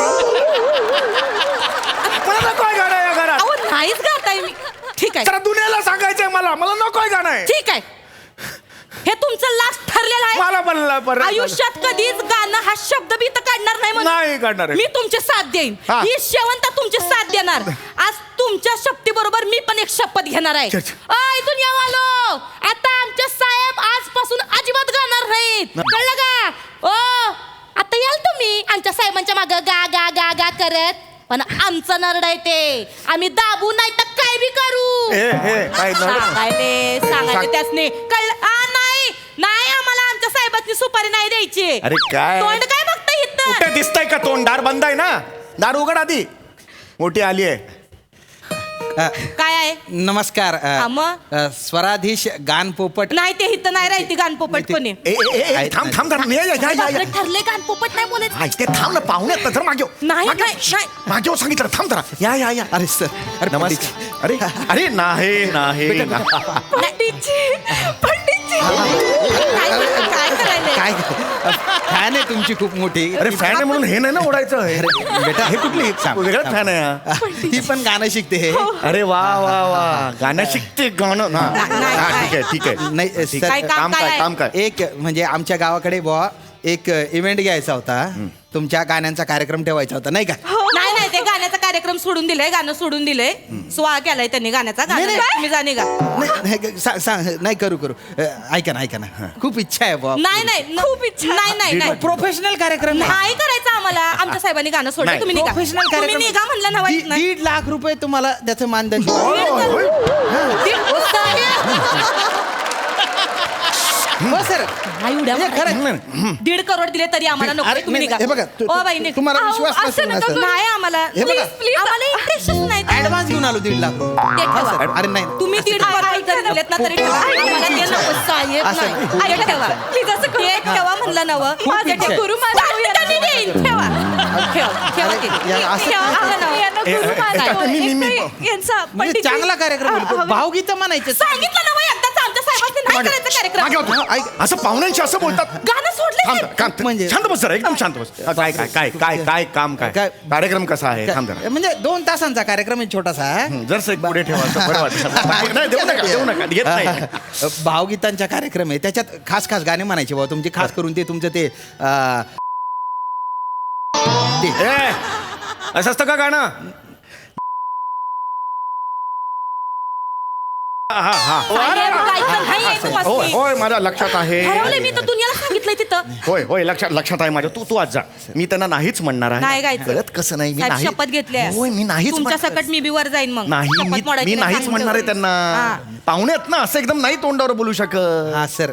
मला नकोय गाणं या घरात. अहो नाहीच गाताय मी. ठीक आहे जरा दुनियाला सांगायचंय मला नकोय गाणं आहे. ठीक आहे. हे तुमचं लास्ट ठरलेलं आहे. मला बनला परत आयुष्यात कधीच गाणं हा शब्द बी तर काढणार नाही म्हणून. नाही काढणार आहे. मी तुमचे साथ देईन. हा. ही शेवंत तुमची साथ देणार. आज तुमच्या शपथी बरोबर मी पण एक शपथ घेणार आहे. अच्छा. इथून या आलो. आता आमचे साहेब आजपासून अजिबात गाणार नाहीत. कळलं का? ओ आता याल तुम्ही आमच्या साहेबांच्या माग गा गा गा गा करत. पण आमचं नरड आहे ते. आम्ही दाबू नाही तर काय बी करू. काय नरड? सांगायचे सांग. त्यासनी कळलं. नाही नाही आम्हाला आमच्या साहेबांची सुपारी नाही द्यायची. अरे काय? तोंड काय बघता इथं. कुठे दिसतंय का तोंड. दार बंद आहे ना. दार उघड आधी. मोठी आली आहे. काय आहे. नमस्कार हा, मग? स्वराधीश गानपोपट नाही ते इथं नाही राहते गाणपोपट कोणी. थांब थांब थांब ये, ये, या, या, या. ठरले गाणपोपट नाही बोलायचं. ऐक ते थांब ना पाहुण्यात ना. जर मागे हो. नाही, मागे हो. नाही, नाही. मागे हो सांगितलं. थांब जरा. या या या. अरे सर अरे नमस्कार. अरे अरे नाही नाही ना. पंडितजी पंडितजी काय करायले. काय फॅन आहे तुमची खूप मोठी. अरे फॅन आहे म्हणून हे नाही ना ओढायचं. बेटा हे कुठली सांग. वेगळं फॅन आहे हा. ती पण गाणं शिकते. अरे वा वा वा गाणं शिकते गाणं ना. नाही, हा, नाही. ठीक आहे ठीक आहे. नाही ठीक सर आहे. काय काम काम काय काय आहे? काम काय. एक म्हणजे आमच्या गावाकडे बुवा एक इव्हेंट घ्यायचा होता. तुमच्या गाण्यांचा कार्यक्रम ठेवायचा होता नाही का. नाही नाही ते गाण्याचा कार्यक्रम सोडून दिलंय. गाणं सोडून दिलंय. सोहळा केलाय त्यांनी गाण्याचा. नाही, गाणं नाही. तुम्ही जाणे गा. नाही, सांग नाही करू ऐका ना खूप इच्छा आहे बुवा. नाही नाही खूप इच्छा. नाही नाही नाही प्रोफेशनल कार्यक्रम नाही करायचं आम्हाला. आमच्या साहेबांनी गाणं सोडलं. नाही. तुम्ही निघा. प्रोफेशनल तुम्ही कार्यक्रम निघा म्हणलं ना वाईट नाही. 1.5 लाख रुपये तुम्हाला त्याचं मानधन. हो सर नाही उड्या खरं मारायच्या. 1.5 करोड दिले तरी आम्हाला नको. अरे, तुम्ही नाही, निघा. हे बघा, ओ बाई निघ. तुम्हाला अहो, विश्वास असं नसेल ना, नका सर. करू. नाही आम्हाला हे बघा. आम्हाला इंटरेस्टच नाही त्यात. ऍडव्हान्स घेऊन आलो 1.5 लाख रुपये. ते ठेवा. अरे नाही तुम्ही 1.5 करोड जरी दिलेत ना तरी ठेवा. आम्हाला ते नको. साहेब असं नाही. नाही. ते ठेवा. प्लीज असं करू. ते ठेवा म्हणलं नवं. माझं इच्छा ते आहे. गुरु पंडितांनी देईन. ठेवा. ठेवा ते. या, असं- ठेवा म्हणलं नवं. म्हणजे चांगला कार्यक्रम होईल. भावगीत म्हणायचं. सांगितलं ना वय एकदाच आमच्या साहेबांनी नाही मागे करायचं कार्यक्रम. मागे होतो. ऐक. असं पाहुण्यांशी असं बोलतात. गाणं सोडलं थांब साहेब. जरा, म्हणजे- शांत बस जरा. एकदम शांत बस. काय काय काय काय काय काम काय काय? कार्यक्रम कसा आहे थांब जरा. म्हणजे 2 तासांचा कार्यक्रम आहे छोटासा. जर एक पुढे ठेवा असं बरं वाटतं. नाही देऊ नका घेत नाही. भावगीतांचा कार्यक्रम आहे त्याच्यात खास खास गाणे म्हणायचे बाबा तुमचे खास करून ते तुमचं ते ए, असं असतं का गाणं. हा हा साहेब, गायचं नाहीये तुम्हासनी. होय होय माझ्या लक्षात आहे. ठरवलंय मी तर दुनियाला सांगितलंय तिथं. होय होय लक्षात आहे माझ्या. तू आज जा. मी त्यांना नाहीच म्हणणार आहे. नाही गायचं. कळत कसं नाही मी साहेब, नाही शपथ घेतली आहे. होय मी नाहीच तुमच्या म्हणणार. सकट मी बी वर जाईन मग. नाही शपथ मी मोडायची मी नाहीच सांगून म्हणणार आहे ठेवलंय. त्यांना. पाहुणे आहेत ना असं एकदम नाही तोंडावर बोलू शकत. हा सर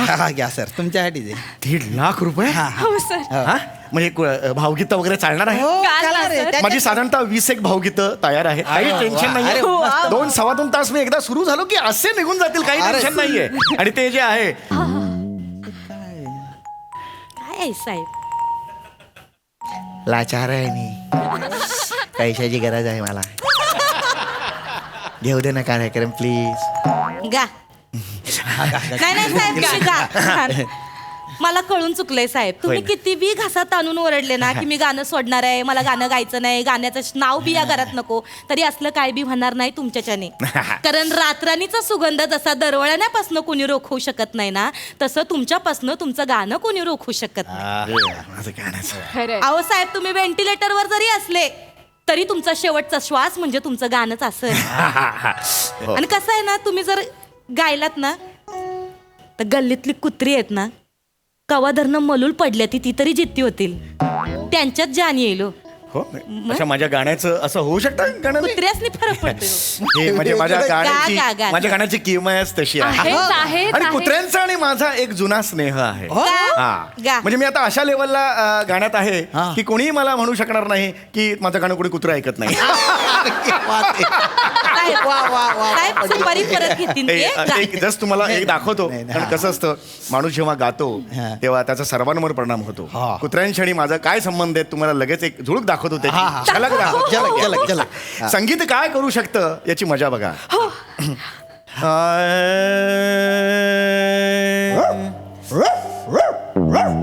हा घ्या सर तुमच्यासाठी ते. 1.5 लाख रुपये हो सर. हा? म्हणजे भावगीतं वगैरे चालणार आहे. हो, चालणार चालणार आहे. सर. त्याच्यात- माझी साधारणतः 20 एक भावगीतं तयार आहेत. काही वा, टेन्शन वा. नाहीये. अरे, मस्त. 2-2.25 तास मी एकदा सुरू झालो की असे निघून जातील. काही अरे. टेन्शन नाहीये. आणि ते जे आहे काय आहे साहेब. लाचार आहे मी. पैशाची गरज आहे मला. घेऊ दे ना कार्यक्रम प्लीज. गा नाही नाही साहेब तुम्ही गा. मला कळून चुकलंय साहेब. तुम्ही होय ना. किती बी घासात आणून ओरडले ना की मी गाणं सोडणार आहे, मला गाणं गायचं नाही, गाण्याचं नाव बी या घरात नको, तरी असलं काय बी होणार नाही तुमच्याच्याने. कारण रातराणीचा सुगंध जसा दरवळण्यापासून कोणी रोखवू शकत नाही ना, तसं तुमच्यापासून तुमचं गाणं कोणी रोखवू शकत नाही. माझं गाण्याचं. खरंय. अहो साहेब तुम्ही व्हेंटिलेटरवर जरी असले तरी तुमचा शेवटचा श्वास म्हणजे तुमचं गाणंच असेल. आणि कसं आहे ना, तुम्ही जर गायलात ना तर गल्लीतली कुत्री आहेत ना कवा धरणं मलूल पडल्या ती तरी जित्ती होतील त्यांच्यात जान येईल हो. हो अशा माझ्या गाण्याचं असं होऊ शकतं गाणं कुत्र्यासनी फरक पडतो हे म्हणजे माझ्या गा, गा, गाण्याची गा. माझ्या गाण्याची किमयाच तशी आहे आहेत आणि कुत्र्यांचा आणि माझा एक जुना स्नेह आहे गा. हा गा. म्हणजे मी आता अशा लेवलला गाण्यात आहे की कोणीही मला म्हणू शकणार नाही की माझं गाणं कोणी कुत्रा ऐकत नाही साहेब सुपारी परत घेतील ते. गा. जस्ट तुम्हाला एक दाखवतो नाही, कारण कसं असतं माणूस जेव्हा गातो हा. तेव्हा त्याचा सर्वांवर परिणाम होतो हा. कुत्र्यांशी आणि माझा काय संबंध आहे तुम्हाला लगेच एक झुळूक दाखवतो त्याची झलक दाखवतो. झलक, झलक, झलक. संगीत काय करू शकतं याची मजा बघा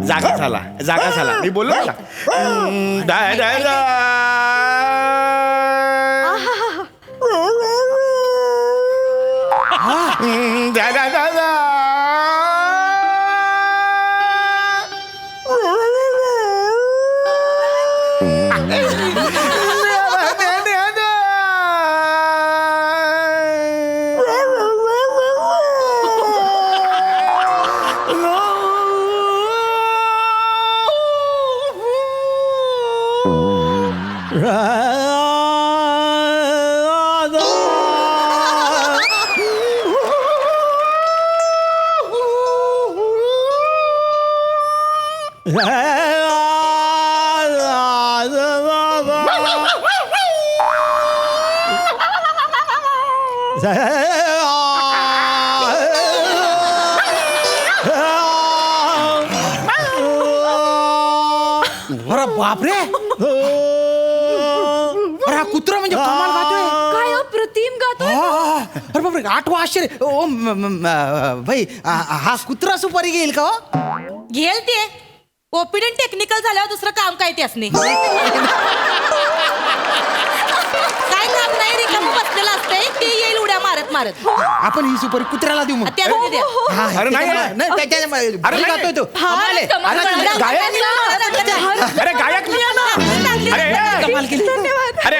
जागा झाला मी बोललो ना. दाय, दाय, दाय, दाय, दाय, अरे बापरे अरे हा कुत्रा म्हणजे कमाल गातोय काय अप्रतिम गातोय अरे बापरे आठवा आश्चर्य ओ भाई हा कुत्रा सुपारी घेईल का हो घेल ते ओपिडन टेक्निकल झाल्यावर दुसरं काम काय ते असणे काय काम नाही रिकाम बसलेलं असतंय ते येईल उड्या मारत मारत आपण ही सुपारी कुत्र्याला देऊ मग त्याला द्या. हा, अरे नाही, नाही, नाही, अरे नाही. गातोय तो कमाल आहे. कमाल अरे, झाला. गायक अरे गायक मी आहे ना. अरे कमाल केली अरे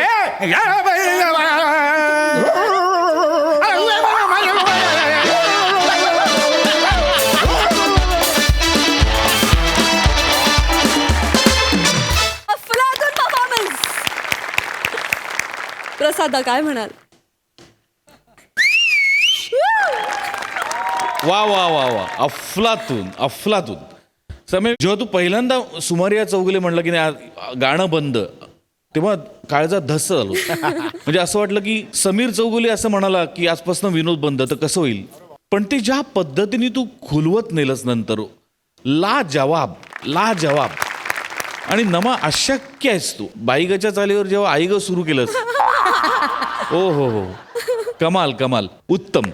अफलातून परफॉर्मन्स. प्रसादा काय म्हणाल? वा वा वा वा अफलातून अफलातून. समीर जेव्हा तू पहिल्यांदा सुमारिया चौगुले म्हणलं की नाही गाणं बंद तेव्हा काळजा धस्स झालो. म्हणजे असं वाटलं की समीर चौगुले असं म्हणाला की आजपासून विनोद बंद तर कसं होईल. पण ते ज्या पद्धतीने तू खुलवत नेलंस नंतर ला जवाब आणि नमा अशक्य आहेस तू. बाईगच्या चालीवर जेव्हा आईग सुरू केलंस ओ हो कमाल उत्तम.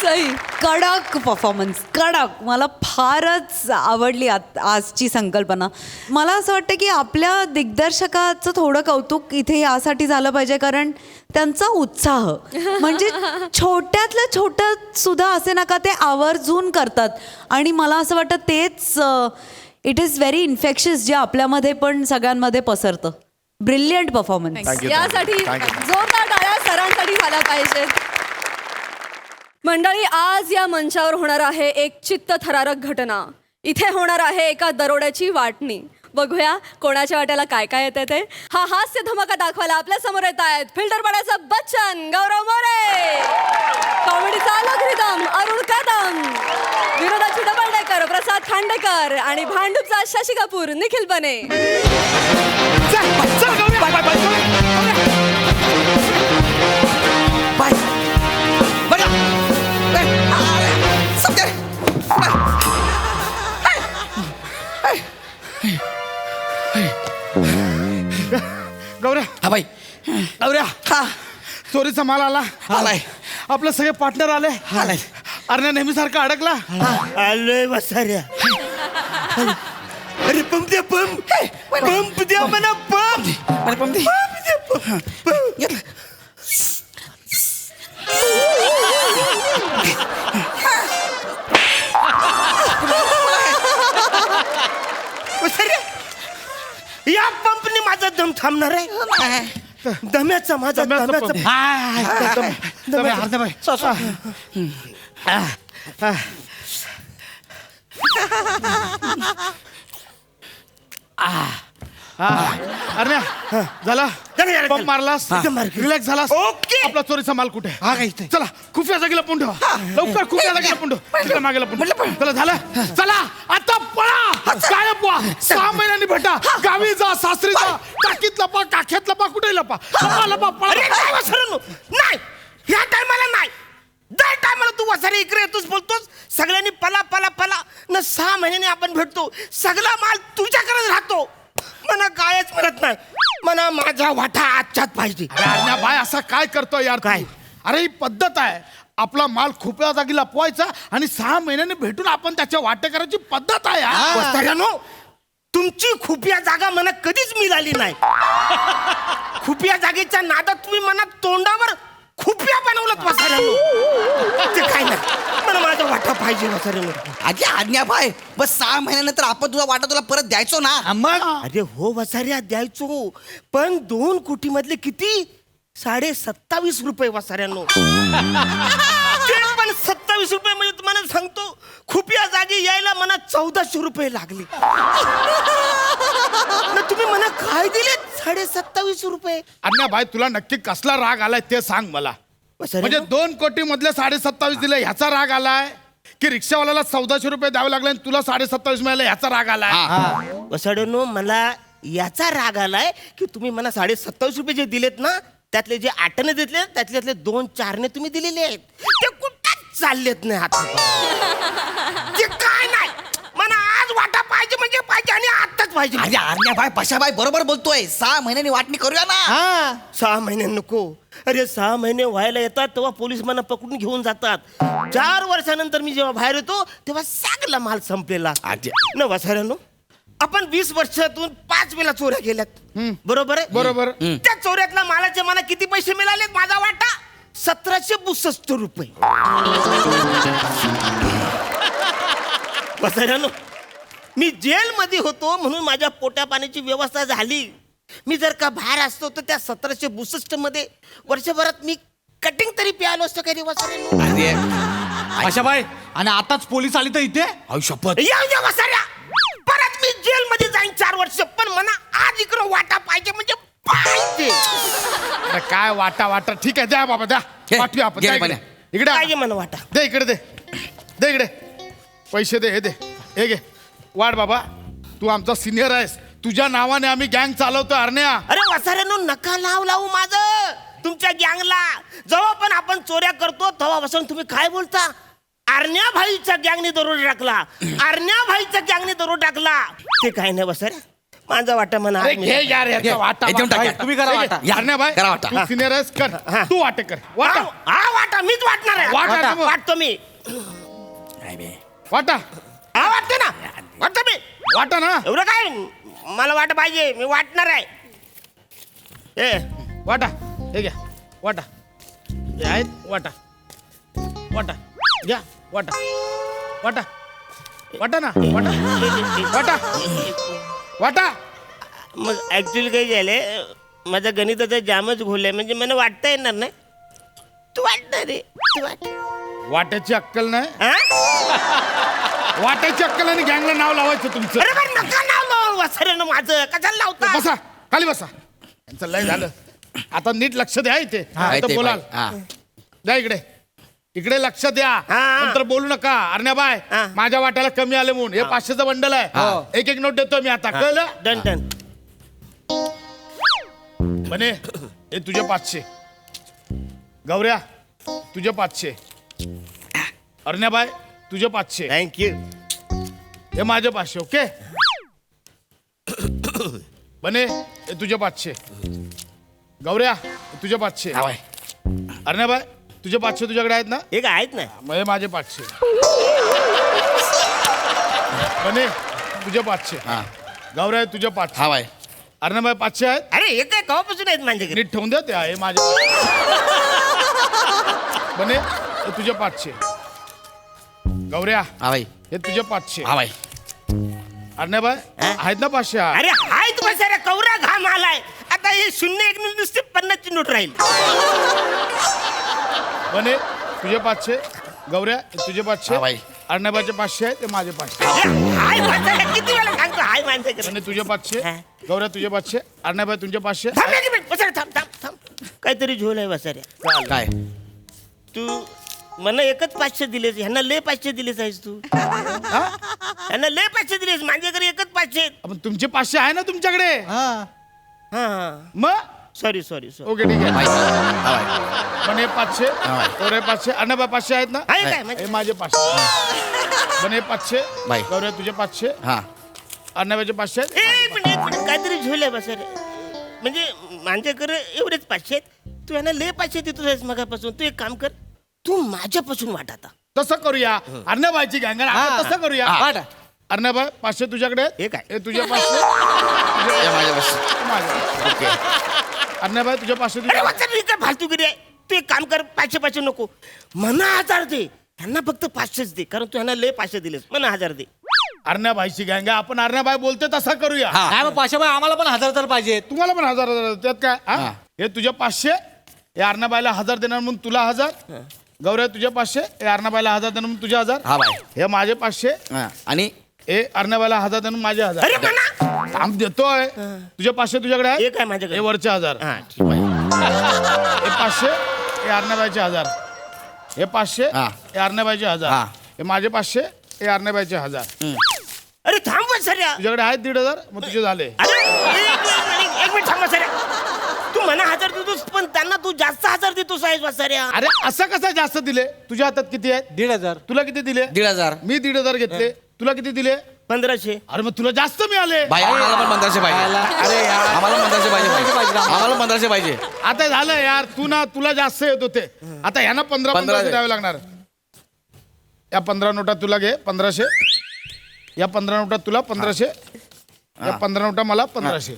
सई कडक परफॉर्मन्स कडक. मला फारच आवडली आजची संकल्पना. मला असं वाटतं की आपल्या दिग्दर्शकाचं थोडं कौतुक इथे यासाठी झालं पाहिजे कारण त्यांचा उत्साह म्हणजे छोट्यातलं छोटं सुद्धा असे नका ते आवर्जून करतात आणि मला असं वाटतं तेच इट इज व्हेरी इन्फेक्शियस जे आपल्यामध्ये पण सगळ्यांमध्ये पसरतं. Brilliant performance. यासाठी जोरदार टाळ्या सरांसाठी झाल्या पाहिजेत. मंडळी आज या मंचावर होणार आहे एक चित्तथरारक घटना. इथे होणार आहे एका दरोड्याची वाटणी. बघूया कोणाच्या वाट्याला काय काय येते ते. हा हास्य धमाका दाखवायला आपल्या समोर येत आहेत फिल्टर पाड्याचा बच्चन गौरव मोरे, कॉमेडीचा अलग अरुण कदम, विनोदाची डबल डेकर प्रसाद खांडेकर आणि भांडूपचा शशी कपूर निखिल बने. गौऱ्या हा भाई गौऱ्या चोरीचा माल आला आलाय. आपले सगळे पार्टनर आले आलाय. अरे नेहमीसारखा अडकला आलोय बसाऱ्या. अरे पंप द्या पंप द्या म्हणा पंप द्या. या पंपनी माझा दम थांबणार आहे. दम्याचा माझा दम्याचा अरे झाला झालं, झालं. पंप मारलास एकदम मार. रिलॅक्स झालास ओके. आपला चोरीचा माल कुठे हा का इथे? चला खुफिया जागेला पुंड लवकर खुफिया जागेला पुंड तिथं मागेला पुंड चला झालं चला आता पळा काय लपवा 6 महिन्यांनी भेटा गावी जा सासरी जा टाकीत लपा काख्यात लपा कुठे लपा लपा लपा अरे पळा नाही वसरनो नाही ह्या टायमाला नाही दर टायमाला तू वसारे इकडे येतोस बोलतोस सगळ्यांनी पला पला पला न 6 महिन्याने आपण भेटतो सगळा माल तुझ्याकडेच राहतो मला कायच मिळत नाही मला माझा वाटा आजच्यात पाहिजे अरे भाई असा काय करतोय यार काय? अरे ही पद्धत आहे आपला माल खुप्या जागी लपवायचा आणि 6 महिन्यांनी भेटून आपण त्याच्या वाटे करायची पद्धत आहे यार. वसाऱ्यानो तुमची खुफिया जागा मला कधीच मिळाली नाही खुफिया जागेच्या नादात तुम्ही मनात तोंडावर खुफिया बनवलं वसाऱ्यानो ते काय नाही मला माझा वाटा पाहिजे वसाऱ्यानो आजी आज्ञा भाई बस 6 महिन्यानंतर आपण तुझा वाटा तुला परत द्यायचो ना मग अरे हो वसाऱ्या द्यायचो पण 2 कोटी मधले किती 27.5 रुपये वसाऱ्यानो ते पण 27 रुपये म्हणजे तुम्हाला सांगतो खुफिया जागी यायला मला 1400 रुपये लागले ना तुम्ही मला काय दिले 27.5 रुपये अन्या भाई तुला नक्की कसला राग आलाय ते सांग मला म्हणजे 2 कोटी मधले 27.5 दिले ह्याचा राग आलाय की रिक्षावाल्याला 1400 रुपये द्यावे लागले आणि तुला 27.5 मिळाले ह्याचा राग आलाय वसाड्यानो मला याचा राग आलाय की तुम्ही मला 27.5 रुपये जे दिलेत ना त्यातले जे 8ने दिले त्यातले 2-4ने तुम्ही दिलेले आहेत ते कुठंच चाललेत नाही हात ते काय नाही मला आज वाटा पाहिजे म्हणजे पाहिजे आणि आताच पाहिजे अरे आज्ञा भाई पशा भाई बरोबर बोलतोय 6 महिन्यांनी वाटणी करूया ना 6 महिने नको अरे 6 महिने व्हायला येतात तेव्हा पोलीस मला पकडून घेऊन जातात 4 वर्षानंतर मी जेव्हा बाहेर येतो तेव्हा सगळा माल संपलेला न वसाऱ्यानो आपण 20 वर्षातून 5 वेळा चोऱ्या केल्यात बरोबर आहे बरोबर. त्या चोऱ्यातला मालाचे मला किती पैसे मिळाले माझा वाटा 1762 रुपये वसाऱ्यानो मी जेलमध्ये होतो म्हणून माझ्या पोटा पाण्याची व्यवस्था झाली मी जर का बाहेर असतो तर त्या 1762 मध्ये वर्षभरात मी कटिंग तरी प्यालो असतो काही वसाऱ्यानो आशाबाई आणि आताच पोलीस आली तर इथे शपथ येऊ द्या वसाऱ्या परत मी जेल मध्ये जाईन 4 वर्ष पण मला आज इकडं वाटा पाहिजे म्हणजे पाहिजे अरे काय वाटा वाटा ठीक आहे द्या बाबा द्या घे, पाठवूया आपण घे द्या रे इकडे. पाण्या. इकडे पाहिजे मला वाटा दे इकडे दे इकडे पैसे दे हे घे वाढ बाबा तू आमचा सिनियर आहेस तुझ्या नावाने आम्ही गँग चालवतो अरण्या अरे वसाऱ्यानो नका लावू माझं तुमच्या गँगला जेव्हा पण आपण चोऱ्या करतो तेव्हा बसून तुम्ही काय बोलता आरण्या भाईच्या गँगने दरोडा टाकला आरण्या भाईच्या गँगने दरोडा टाकला ते काय नाही बसर माझा वाटा म्हणा अरे घे यार याचा वाटा एकदम भाई, टाक. तुम्ही करा वाटा या, अरण्या भाई करा वाटा. तू सिनियर आहेस कर हा. तू वाटे कर वाटा हा वाटा मीच वाटणार आहे वाटा. वाटतो मी वाटा हा वाटते ना वाटतो मी वाटा ना एवढं काय मला वाट पाहिजे मी वाटणार आहे ए वाटा हे घ्या वाटा हे आहेत वाटा वाटा घ्या वाटा वाटा वाटा ना वाटा वाटा वाटा मग ऍक्च्युली काय झालंय माझं गणिताचं जामच घोललंय म्हणजे मला वाटता येणार नाही तू वाटणार रे तू वाट वाट्याची अक्कल नाही हा? वाट्याची अक्कल आणि गँगला नाव लावायचं तुमचं अरे पण नका नाव लावू वसऱ्यानं माझं कशाला लावता बसा खाली बसा यांचं लय झालं आता नीट लक्ष द्या इथे माहिती आता आहे बोलाल बाई. हा. द्या इकडे लक्ष द्या हा. नंतर बोलू नका अरण्याबाय हा. माझ्या वाट्याला कमी आले म्हणून हे 500चं बंडल आहे एक नोट देतो मी आता कळलं डन डन म्हणे हे तुझे 500 गौऱ्या तुझे 500 अरण्याबाय तुझे 500 थँक्यू हे माझे 500 ओके बने हे तुझे 500 गौऱ्या हे तुझे 500 हा, बाई. अरण्याबाय तुझे 500 तुझ्याकडे आहेत ना हे काय आहेत ना मग हे माझे 500 बने तुझे 500 हा. गौऱ्या हे तुझे 500 हा बाई अरण्याबाई 500 आहेत अरे हे काय कवापासून आहेत माझ्याकडे नीट ठेवून द्या ते आहे माझे बने हे तुझे 500 गौऱ्या हा बाई हे तुझे 500 हा बाई अरण्याबाई आहेत ना 500 अरे हाय तू बसायला कवरा घाम आलाय आता हे 0 1 नुसती 50 ची नोट राहील बने तुझे 500 गौऱ्या हे तुझे 500 हा बाई. अण्णाबाईचे 500 आहे ते माझे 500. हाय वाचाऱ्या, किती वेळा सांगतो हाय माणसं आणि तुझे 500, हा. गौऱ्या तुझे 500, अण्णाबाई तुझे 500. थांब एक मिनिट वाचाऱ्या, थांब थांब थांब. काहीतरी झोल आहे वाचाऱ्या. काय तू मला एकच 500 दिलेस, ह्यांना लय 500 दिलेस आहेस तू. ह्यांना लय 500 दिलेस, माझ्याकडे एकच 500 आहेत. आपण तुमचे 500 आहे ना तुमच्याकडे? हा मग सॉरी सॉरी सॉरी. ओके ठीक आहे. पण हे 500, गौऱ्या 500, अण्णाबाई 500 आहेत ना? आहे काय हे म्हणजे? माझे 500. पण हे 500, बाई. गौऱ्या तुझे 500, हा अण्णाबाईचे 500 आहेत. एक मिनिट काहीतरी झोल आहे वाचाऱ्या. म्हणजे माझ्याकडे एवढेच 500 आहेत, तू ह्यांना लय 500 देतो आहेस मगापासून. तू एक काम कर, तू माझ्यापासून वाट आता. तसं करूया. अर्णबाईची गँग तसं करूया. अर्णबाई 500 तुझ्याकडे आहेत. हे काय? हे तुझे 500 या माझ्यापासून. माझे. ओके अर्णबाई तुझे 500 अरे तुझ्या. वाचाऱ्या, ही काय फालतूगिरी आहे. तू एक काम कर, 500 नको, म्हणा 1000 दे. ह्यांना फक्त 500च दे, कारण तू ह्यांना लय 500 दिलेस. म्हणा 1000 दे. अर्णबाईची गँग आपण अर्णबाई बोलते तसं करूया. काय मग पाशाबाई आम्हाला पण 1000 पाहिजे. तुम्हाला पण 1000 त्यात काय हा? हे तुझे 500, हे अर्णबाईला 1000 देणार म्हणून तुला 1000. गौऱ्या तुझे 500, हे अर्णबाईला 1000 देणार म्हणून तुझे 1000. हा बाई. हे माझे 500, हा. आणि हे अर्णबाईला 1000 देणार माझे 1000. अरे म्हणा. थांब देतोय. तुझे 500 तुझ्याकडे आहे. एक आहे माझ्याकडे. हे वरचे 1000. हा ठीक आहे. हे 500, हे अर्णबाईचे 1000. हे 500, हा. हे अर्णबाईचे 1000. हा. हे माझे 500, हे अर्णबाईचे 1000. अरे थांब वाचाऱ्या. तुझ्याकडे आहेत 1,500, मग तुझे झाले. अरे एक मिनिट थांब वाचाऱ्या. तू म्हणा 1000 देतोस, पण त्यांना तू जास्त 1000 देतोस आहेस वाचाऱ्या. अरे असं कसं जास्त दिले? तुझ्या हातात किती आहेत? 1,500. तुला किती दिले? 1,500. मी 1,500 घेतले. तुला किती दिले? 1500. अरे मग तुला जास्त मिळाले. बाई आम्हाला पण 1500 पाहिजे. अरे यार, आम्हाला 1500 पाहिजे. आम्हाला 1500 पाहिजे. आता झालं यार. तुला जास्त येत होते. आता ह्यांना 15 द्यावे लागणार. या 15 नोटा तुला घे 1500. या 15 नोटा तुला 1500. या 15 नोटा मला 1500.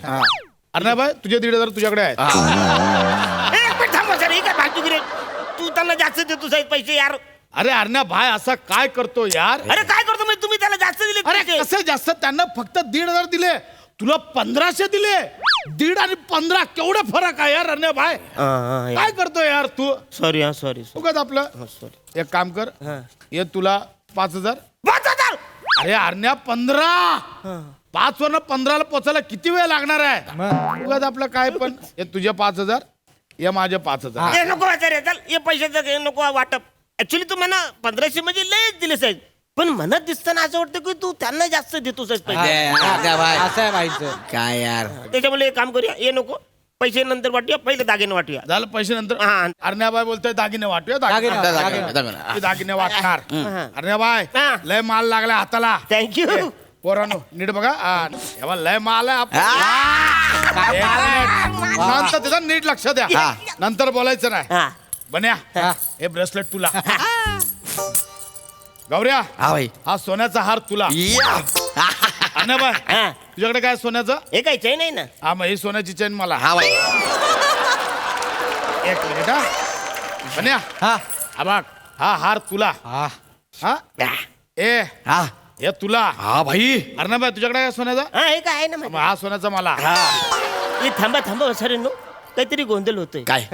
अर्णबाई तुझे 1,500 तुझ्याकडे आहेत. एक मिनिट थांब वाचाऱ्या, ही काय फालतूगिरी आहे. तू त्यांना जास्त देतोस आहेस पैसे यार. अरे अर्णा भाई असा काय करतो यार? अरे काय करतो म्हणजे तुम्ही त्याला जास्त दिले अरे पैसे. कसं जास्त? त्यांना फक्त 1,500 दिले, तुला 1500 दिले. 1,500 आणि 15 केवढे फरक आहे यार अर्णा भाई. काय करतो यार तू? सॉरी हा सॉरी उगाच आपलं. सॉरी. एक काम कर, ये तुला 5000. 5000. अरे अर्ण्या 15. 5 वरनं 15ला पोचायला किती वेळ लागणार आहे? उगाच आपलं काय पण. हे तुझे 5000, हे माझे 5000. हे नको वाचाऱ्या, चल हे पैशाचं हे नको वाटप. ऍक्च्युली तू म्हणा 1500 म्हणजे लयच दिले साहेब, पण मनात दिसताना असं वाटतं की तू त्यांना जास्त देतोस पैसे. असं आहे व्हायचं. काय यार त्याच्यामुळे एक काम करूया, हे नको पैसे नंतर वाटूया, पहिले दागिने वाटूया. झालं पैसे नंतर. हा. अर्ण्याबाई बोलतोय दागिने वाटूया. दागिने वाटणार. अर्ण्याबाई हा. लय माल लागला हाताला. थँक्यू. पोरानो नीट बघा. एव्हा लय माल आहे आपला. एक मिनिट. नंतर त्याचा नीट लक्ष द्या. नंतर बोलायचं नाही. हा बन्या हे ब्रेसलेट तुला. गौऱ्या हा भाई. हा सोन्याचा हार तुला. अर्ण्याबाई हा. तुझ्याकडे काय सोन्याचं? हे काय चैन आहे ना. हा मग ही सोन्याची चेन मला. हा भाई. एक मिनिट. हा बन्या हा हा बघ हा हार तुला. हा हा ए हा हे तुला. हा भाई. अर्णबाई तुझ्याकडे काय सोन्याचा? हा हे काय आहे ना मग हा सोन्याचा मला. हे थांबा थांबा सर नो, काहीतरी गोंधळ होतोय. काय?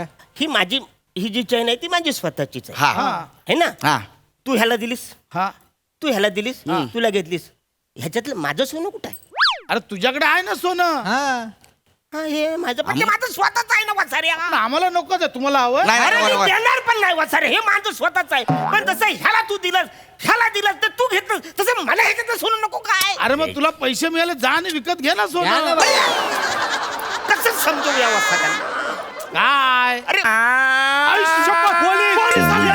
ही जी चैन आहे ती माझी स्वतःचीच आहे. हा है ना. हा तू ह्याला दिलीस, हा तू ह्याला दिलीस, तुला घेतलीस. ह्याच्यातलं माझं सोनं कुठं आहे? अरे तुझ्याकडे आहे ना सोनं. हा हे माझं पण ते माझं स्वतःच आहे ना वाचाऱ्या. पण आम्हाला नकोच आहे. तुम्हाला हवं? नाही, अरे नाही, मी नाही. देणार पण नाही वाचारे, हे माझं स्वतःच आहे. पण तसं ह्याला तू दिलंस, ह्याला दिलंस तर तू घेतलं, तसं मला ह्याच्यातलं सोनं नको काय? अरे मग तुला पैसे मिळाले जा आणि विकत घे ना सोनं. कसं समजू या वाचाऱ्याला? काय? अरे आई, शपथ, पोलीस आले.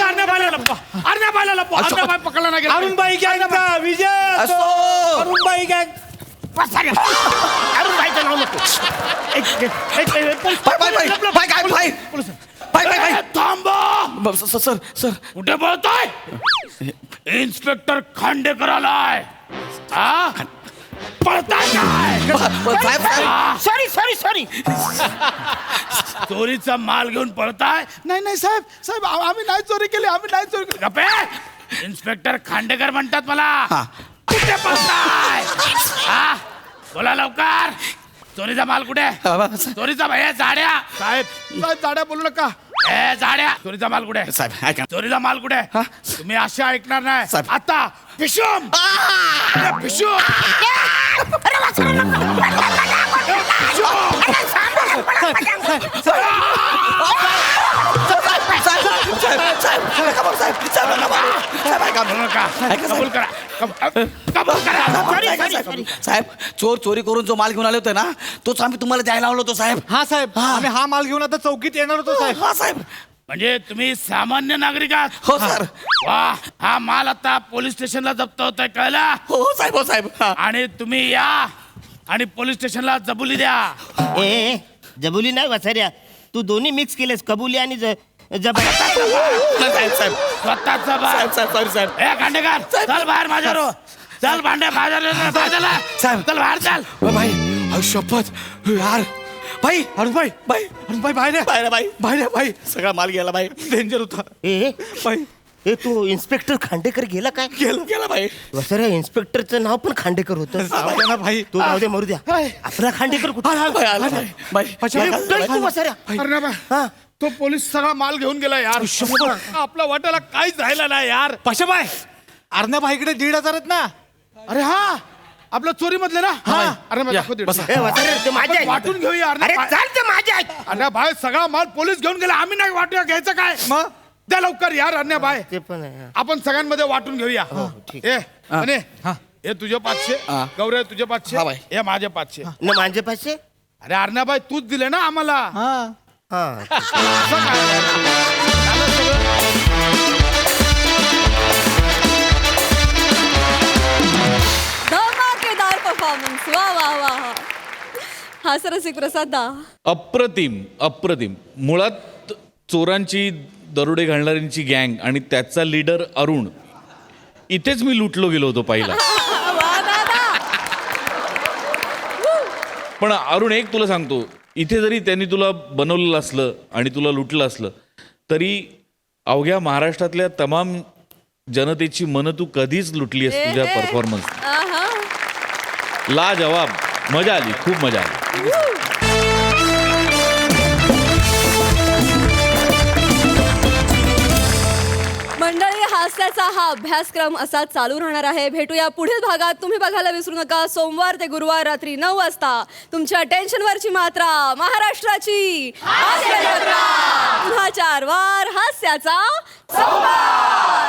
अर्ण्याबाईला लपवा. अर्ण्याबाईला लपवा. अर्ण्याबाई पकडला नाही गेला. अरुणबाई गँगचा विजय असो. अरुणबाई गँग. वाचाऱ्या, अरुण भाईचं नाव नको. थांबा. सर कुठे पळतोय? इन्स्पेक्टर खांडेकर आलाय. हा पळताय काय? सॉरी चोरीचा माल घेऊन पळताय? नाही नाही साहेब, साहेब आम्ही नाही चोरी केली. आम्ही नाही चोरी केली. गप्पे. इन्स्पेक्टर खांडेकर म्हणतात मला. कुठे पळताय? हा बोला लवकर. चोरीचा माल कुठे? चोरीचा भैया जाड्या. साहेब साहेब जाड्या बोलू नका. ए जाड्या चोरीचा माल कुठे आहे? साहेब ऐका चोरीचा माल कुठे आहे? तुम्ही असे ऐकणार नाही साहेब. आता पिशूम अरे पिशूम कबूल करा कबूल करा. साहेब चोर चोरी करून जो माल घेऊन आले होते ना तोच आम्ही तुम्हाला द्यायला लावलो होतो साहेब. हा साहेब आम्ही हा माल घेऊन आता चौकीत येणार होतो साहेब. हा साहेब. म्हणजे तुम्ही सामान्य नागरिक आहात? हो सर. वा हा माल आता पोलीस स्टेशनला जप्त होतोय कळला? हो साहेब हो साहेब. हा. आणि तुम्ही या आणि पोलीस स्टेशनला जबुली द्या. ए जबुली नाही वासाऱ्या, तू दोन्ही मिक्स केलेस, कबुली आणि साहेब साहेब स्वतःचा साहेब साहेब सॉरी साहेब. ए खांडेकर चल बाहेर माझ्या रो चल भांडे बाजारला साहेब. चल बाहेर चल. भाई अहो, शपथ यार भाई अरुण भाई भाई भाई बाहेर या. बाहेर भाई बाहेर या, भाई सगळा माल गेला भाई. डेंजर होता ए भाई ए तू इन्स्पेक्टर खांडेकर गेला काय? गेला भाई. वसऱ्या इन्स्पेक्टरचं नाव पण खांडेकर होतं. जाऊ द्या ना भाई. तू जाऊ दे मरू द्या. आपला खांडेकर कुठे? भाई आला भाई. भाई तू वसऱ्या अरे बा हा तो पोलीस सगळा माल घेऊन गेला यार. आपला वाटायला काहीच राहिला नाही यार. पशाबाई अर्ण्या भाईकडे 1,500 आहेत ना. अरे हा आपलं चोरी मधले ना. अरे मग दाखव दे. ए वसऱ्या ते माझे आहेत. वाटून घेऊया अरे चाल ते माझे आहेत. अरे भाई सगळा माल पोलीस घेऊन गेला, आम्ही नाही वाटूया घ्यायचं काय? मग द्या लवकर यार अन्या बाय. ते पण आहे. आपण सगळ्यांमध्ये वाटून घेऊया. ठीक. ए अने हे तुझे 500 गौरव तुझे 500 हा, बाई. हे माझे 500. न माझे पाचशे. अरे अर्ण्याबाई तूच दिले ना आम्हाला. हा हा असं काय? झालं सगळं? धमाकेदार परफॉर्मन्स वा वा वा वा. हा सरसिक प्रसाद दा. अप्रतिम अप्रतिम. मुळात चोरांची दरोडे घालणाऱ्यांची गँग आणि त्याचा लीडर अरुण इथेच मी लुटलो गेलो होतो पहिला. वा दादा. पण अरुण एक तुला सांगतो, इथे जरी त्यांनी तुला बनवलेलं असलं आणि तुला लुटलं असलं तरी अवघ्या महाराष्ट्रातल्या तमाम जनतेची मनं तू कधीच लुटली आहेस तुझ्या परफॉर्मन्स. आहा. लाजवाब. मजा आली, खूप मजा आली. मंडळी हास्याचा हा अभ्यासक्रम असा चालू राहणार आहे. भेटूया पुढील भागात. तुम्ही बघायला विसरू नका सोमवार ते गुरुवार रात्री 9 वाजता तुमच्या टेन्शनवरची मात्रा महाराष्ट्राची हास्य जत्रा. पुन्हा 4 वार हास्याचा संवाद.